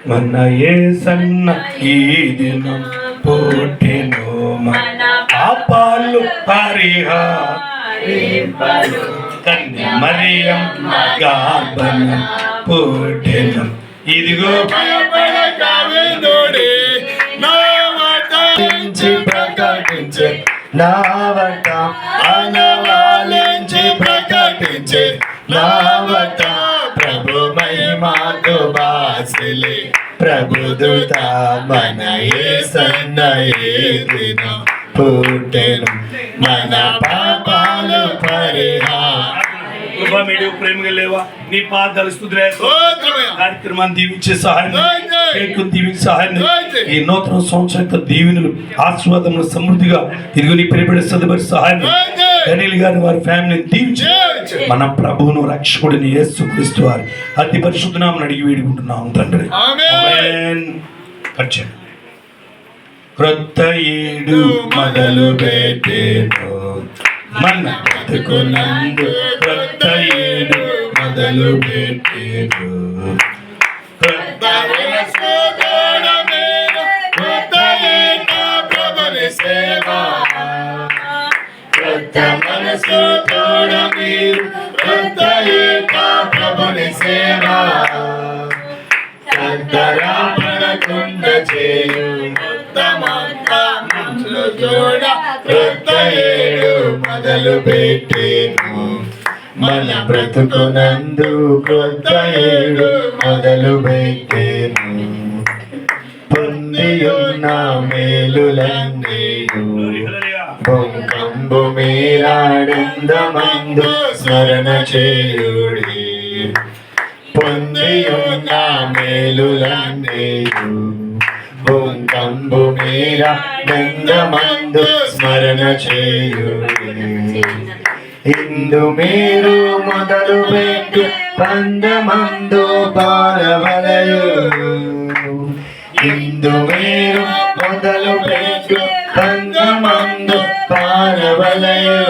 మన యేసన్న ఈ దినం పుట్టెను, మన పాపాలు పరిహారింపడు, కన్య మరియం గర్భన పుట్టెను. ఇదిగో ప్రకటించే నావట, అనవాలించి ప్రకటించే నావట, ప్రభు మహిమతో బాసిలే ప్రభుదూత, మన యేసన్న ఈ దినం పుట్టెను, మన పాపాలు ప్రేమగా లేవా నీ పాదాలు కార్యక్రమాన్ని దీవించే సహాయం, దీవించే సహాయం, ఈ నూతన సంవత్సరం యొక్క దీవెనలు ఆశీర్వాదములు సమృద్ధిగా ఇదిగో నీ ప్రేమడి సదుపరి సహాయం డనియల్ గారి వారి ఫ్యామిలీని దీవించి మన ప్రభువును రక్షకుడిని యేసుక్రీస్తు వారి అతి పరిశుద్ధ నామమున అడిగి వేడుకుంటున్నాం తండ్రి. క్రొత్త ఏడు మొదలు పెట్టెను, మన బ్రతుకునందు క్రొత్త ఏడు మొదలు పెట్టెను, క్రొత్త మనసు తోడమేను, క్రొత్త ఏట ప్రభుని సేవ, క్రొత్త మనసు తోడమేను, క్రొత్త ఏట ప్రభుని సేవ, పడకుండ చేయు క్రొత్త ఏడు మొదలు పెట్టెను, మన బ్రతుకునందు క్రొత్త ఏడు మొదలు పెట్టెను, పొందియున్న మేలులన్నీయు బొంకంబు మీరాడందమందు స్మరణ చేయుడి, పొందియున్న మేలులన్నీయు బొంకంబు మీరాడందమందు స్మరణ చేయుడి, ఇందు మీరు మొదలు పెట్టు పందమందు పారవలయు, ఇందు మీరు మొదలు పెట్టు పందమందు పారవలయు,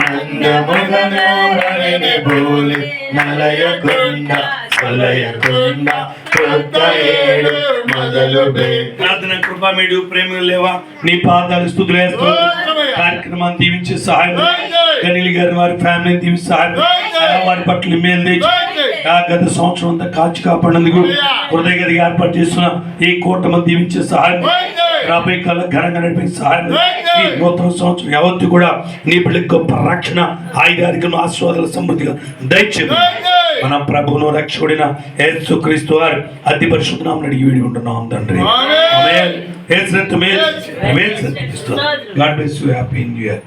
నందముగను హరిని బోలి నలయకుండ సలయకుండ క్రొత్త ఏడు మొదలు ప్రార్థన కృపా మేడు ప్రేమలు లేవా నీ పాదాలు స్తుతులు కార్యక్రమాన్ని దీవించే సహాయం డనియల్ గారి వారి ఫ్యామిలీని దీవించే సహాయం వారి పట్ల మేలు తెచ్చి గత సంవత్సరం అంతా కాచి కాపాడినందుకు హృదయ గదిగా ఏర్పాటు చేస్తున్న ఈ కూటమి దీవించే సహాయం రాబోయే కాల ఘనంగా నడిపే సహాయం ఈ నూతన సంవత్సరం యావత్తు కూడా నీ బిడ్డలకు గొప్ప రక్షణ ఆయుధారికను ఆశీర్వాదాల సమృద్ధిగా దయచేయండి. మన ప్రభువును రక్షకుడిన యేసుక్రీస్తు వారి అతి పరిశుద్ధ నామమున అడిగి వేడుకుంటున్నాం తండ్రి. ఆమేన్. God bless you. Happy New Year.